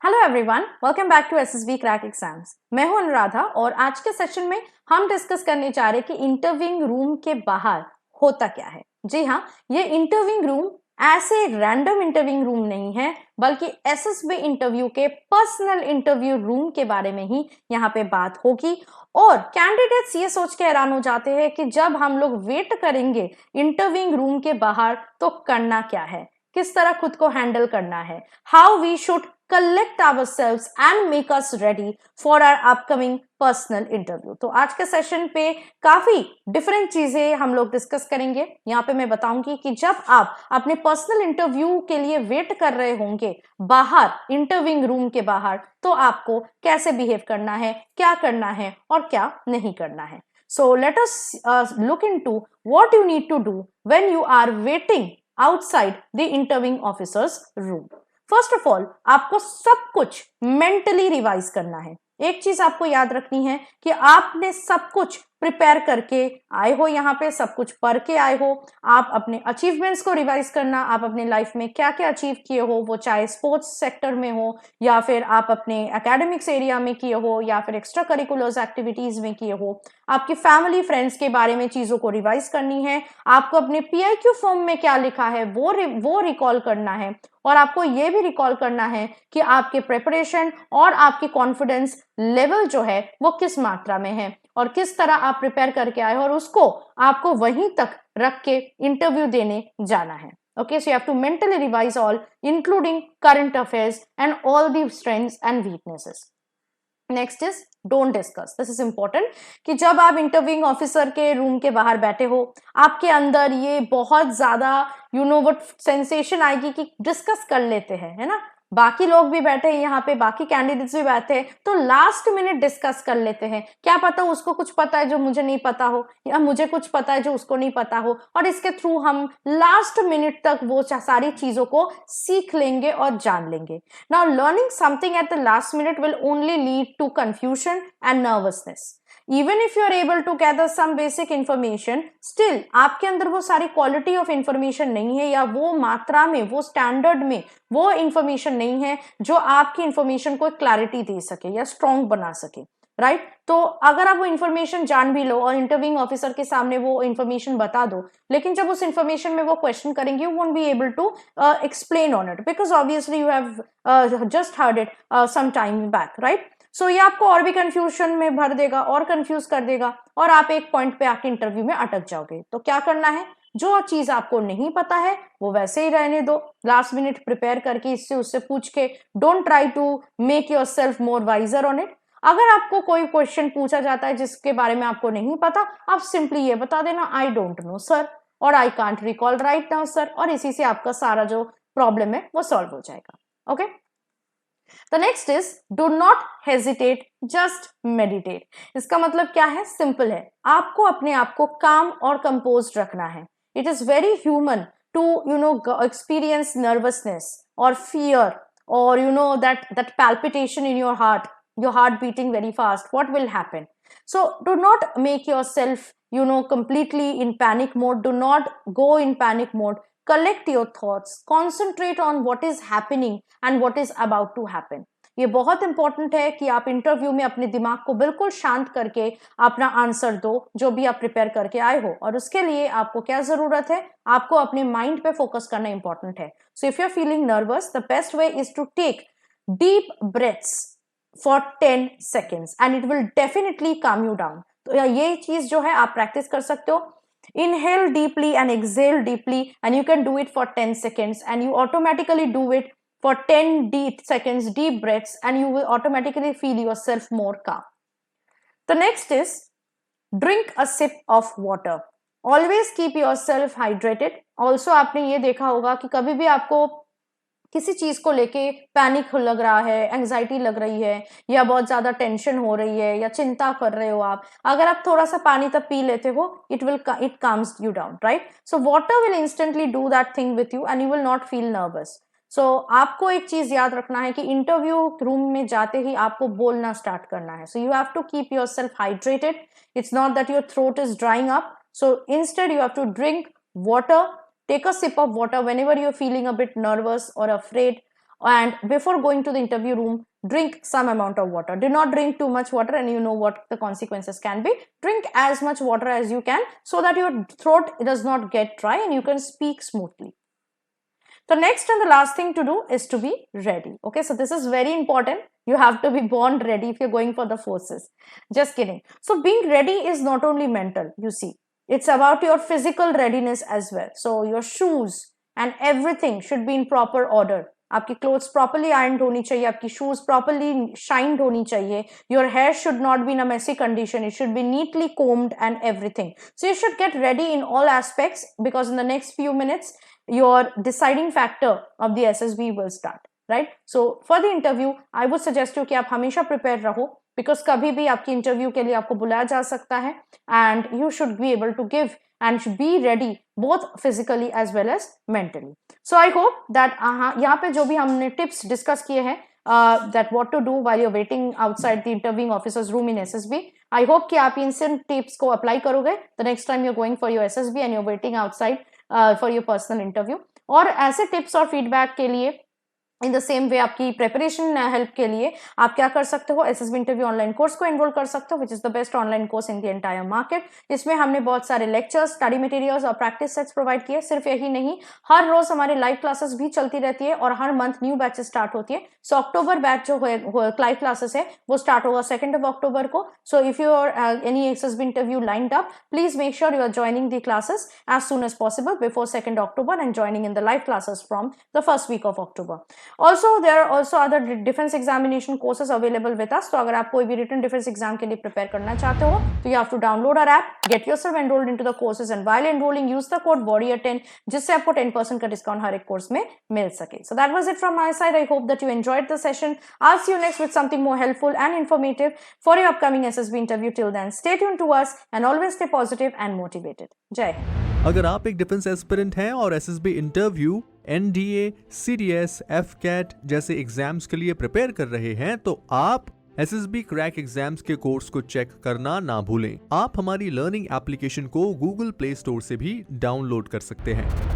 Hello everyone, welcome back to SSB crack exams. मैं हूं अनुराधा और आज के सेशन में हम डिस्कस करने जा रहे हैं कि इंटरव्यूइंग रूम के बाहर होता क्या है। जी हाँ, ये इंटरव्यूइंग रूम ऐसे रैंडम इंटरव्यूइंग रूम नहीं है, बल्कि एसएसबी इंटरव्यू के पर्सनल इंटरव्यू रूम के बारे में ही यहाँ पे बात होगी। और कैंडिडेट्स ये सोच के हैरान हो जाते हैं कि जब हम लोग वेट करेंगे इंटरव्यूइंग रूम के बाहर तो करना क्या है, किस तरह खुद को हैंडल करना है, how we should collect ourselves and make us ready for our upcoming personal interview. तो आज के सेशन पे काफी डिफरेंट चीजें हम लोग डिस्कस करेंगे। यहाँ पे मैं बताऊंगी कि जब आप अपने पर्सनल इंटरव्यू के लिए वेट कर रहे होंगे बाहर इंटरव्यूइंग रूम के बाहर, तो आपको कैसे बिहेव करना है, क्या करना है और क्या नहीं करना है। So let us look into what you need to do when you are waiting outside the interviewing officers room. First of all, आपको सब कुछ मेंटली रिवाइज करना है। एक चीज आपको याद रखनी है कि आपने सब कुछ प्रिपेयर करके आए हो, यहाँ पे सब कुछ पढ़ के आए हो। आप अपने अचीवमेंट्स को रिवाइज करना, आप अपने लाइफ में क्या क्या अचीव किए हो, वो चाहे स्पोर्ट्स सेक्टर में हो या फिर आप अपने एकेडमिक्स एरिया में किए हो या फिर एक्स्ट्रा करिकुलर्स एक्टिविटीज में किए हो। आपकी फैमिली फ्रेंड्स के बारे में चीजों को रिवाइज करनी है। आपको अपने पीआईक्यू फॉर्म में क्या लिखा है वो रिकॉल करना है। और आपको ये भी रिकॉल करना है कि आपके प्रिपरेशन और आपकी कॉन्फिडेंस लेवल जो है वो किस मात्रा में है और किस तरह आप प्रिपेयर करके आए हो, और उसको आपको वहीं तक रख के इंटरव्यू देने जाना है। Okay, so you have to mentally revise all, including current affairs and all the strengths and weaknesses. Next is don't discuss. This is important कि जब आप इंटरव्यूइंग ऑफिसर के रूम के बाहर बैठे हो, आपके अंदर ये बहुत ज्यादा व्हाट सेंसेशन आएगी कि डिस्कस कर लेते हैं, है ना। बाकी लोग भी बैठे हैं यहाँ पे, बाकी कैंडिडेट्स भी बैठे हैं, तो लास्ट मिनट डिस्कस कर लेते हैं। क्या पता उसको कुछ पता है जो मुझे नहीं पता हो, या मुझे कुछ पता है जो उसको नहीं पता हो, और इसके थ्रू हम लास्ट मिनट तक वो सारी चीजों को सीख लेंगे और जान लेंगे। Now, learning something at the last minute will only lead to confusion and nervousness. Even if you are able to gather some basic information, still आपके अंदर वो सारी क्वालिटी ऑफ इंफॉर्मेशन नहीं है, या वो मात्रा में, वो स्टैंडर्ड में वो इंफॉर्मेशन नहीं है जो आपकी इंफॉर्मेशन को क्लैरिटी दे सके या स्ट्रॉन्ग बना सके, राइट। तो अगर आप वो इंफॉर्मेशन जान भी लो और इंटरव्यूइंग ऑफिसर के सामने वो इंफॉर्मेशन बता दो, लेकिन जब उस इंफॉर्मेशन में वो क्वेश्चन करेंगे, you won't be able to explain on it because obviously you have just heard it some time back, right. So ये आपको और भी कंफ्यूजन में भर देगा और कंफ्यूज कर देगा, और आप एक पॉइंट पे आके इंटरव्यू में अटक जाओगे। तो क्या करना है, जो चीज आपको नहीं पता है वो वैसे ही रहने दो, लास्ट मिनट प्रिपेयर करके इससे उससे पूछ के। Don't try to make yourself more wiser on it. अगर आपको कोई क्वेश्चन पूछा जाता है जिसके बारे में आपको नहीं पता, आप सिंपली ये बता देना, आई डोंट नो सर, और I can't recall right now sir, और इसी से आपका सारा जो प्रॉब्लम है वो सॉल्व हो जाएगा। Okay, the next is do not hesitate, just meditate. इसका मतलब क्या है, सिंपल है, आपको अपने आप को काम और कंपोज रखना है। It is very human to experience nervousness और fear, or that palpitation in your heart beating very fast. What will happen? So do not make yourself completely in panic mode. Do not go in panic mode. Collect your thoughts, concentrate on what is happening and what is about to happen. ये बहुत important है कि आप interview में अपने दिमाग को बिल्कुल शांत करके अपना आंसर दो जो भी आप प्रिपेयर करके आए हो। और उसके लिए आपको क्या जरूरत है, आपको अपने माइंड पे फोकस करना इंपॉर्टेंट है। So if you are feeling nervous, the best way is to take deep breaths for 10 seconds and it will definitely calm you down. तो ये चीज जो है आप प्रैक्टिस कर सकते हो। Inhale deeply and exhale deeply, and you can do it for 10 seconds, and you automatically do it for 10 deep seconds, deep breaths, and you will automatically feel yourself more calm. The next is drink a sip of water. Always keep yourself hydrated. Also आपने ये देखा होगा कि कभी भी आपको किसी चीज को लेके पैनिक लग रहा है, एंजाइटी लग रही है, या बहुत ज्यादा टेंशन हो रही है, या चिंता कर रहे हो आप, अगर आप थोड़ा सा पानी तब पी लेते हो, it calms you down, right. So water will instantly do that thing with you and you will not feel nervous. So आपको एक चीज याद रखना है कि इंटरव्यू रूम में जाते ही आपको बोलना स्टार्ट करना है। So you have to keep yourself hydrated. It's not that your throat is drying up, so instead you have to drink water. Take a sip of water whenever you're feeling a bit nervous or afraid. and before going to the interview room, drink some amount of water. Do not drink too much water, and you know what the consequences can be. Drink as much water as you can so that your throat does not get dry and you can speak smoothly. The next and the last thing to do is to be ready. Okay, so this is very important. You have to be born ready if you're going for the forces. Just kidding. So being ready is not only mental, you see. It's about your physical readiness as well. So your shoes and everything should be in proper order. आपकी clothes properly iron होनी चाहिए, आपकी shoes properly shined होनी चाहिए, your hair should not be in a messy condition, it should be neatly combed and everything. So you should get ready in all aspects because in the next few minutes your deciding factor of the SSB will start, right. So for the interview I would suggest you कि आप हमेशा prepare रहो, because कभी भी आपकी interview के लिए आपको बुलाया जा सकता है, and you should be able to give and should be ready both physically as well as mentally. So I hope that यहाँ पे जो भी हमने tips discuss किए हैं that what to do while you're waiting outside the interviewing officer's room in SSB, I hope कि आप इन tips को apply करोगे the next time you're going for your SSB and you're waiting outside for your personal interview. और ऐसे tips और feedback के लिए in the same way आपकी प्रेपरेशन हेल्प के लिए आप क्या कर सकते हो, SSB इंटरव्यू ऑनलाइन कोर्स को एनरोल कर सकते हो, which is the best online course in the entire market. इसमें हमने बहुत सारे लेक्चर्स, स्टडी मटेरियल्स और प्रैक्टिस सेट्स प्रोवाइड किए. सिर्फ यही नहीं, हर रोज हमारे लाइव क्लासेस भी चलती रहती है और हर मंथ न्यू बैचेस स्टार्ट होती है. सो अक्टूबर बैच जो लाइव क्लासेस है वो स्टार्ट होगा 2 अक्टूबर को. So if you are any SSB interview lined up, please make sure you are joining the classes as soon as possible before 2 October and joining in the live classes from the first week of October. Also there also other defense examination courses available with us. तो अगर आप कोई भी written defense exam के लिए prepare करना चाहते हो तो you have to download our app, get yourself enrolled into the courses, and while enrolling use the code warrior10 जिससे आपको 10% का discount हर एक course में मिल सके. So that was it from my side. I hope that you enjoyed the session. I'll see you next with something more helpful and informative for your upcoming SSB interview. Till then, stay tuned to us and always stay positive and motivated. जय हिंद. अगर आप एक defence aspirant हैं और SSB interview, NDA, CDS, FCAT जैसे exams के लिए prepare कर रहे हैं तो आप SSB क्रैक एग्जाम्स के कोर्स को चेक करना ना भूलें. आप हमारी लर्निंग एप्लीकेशन को Google Play Store से भी डाउनलोड कर सकते हैं.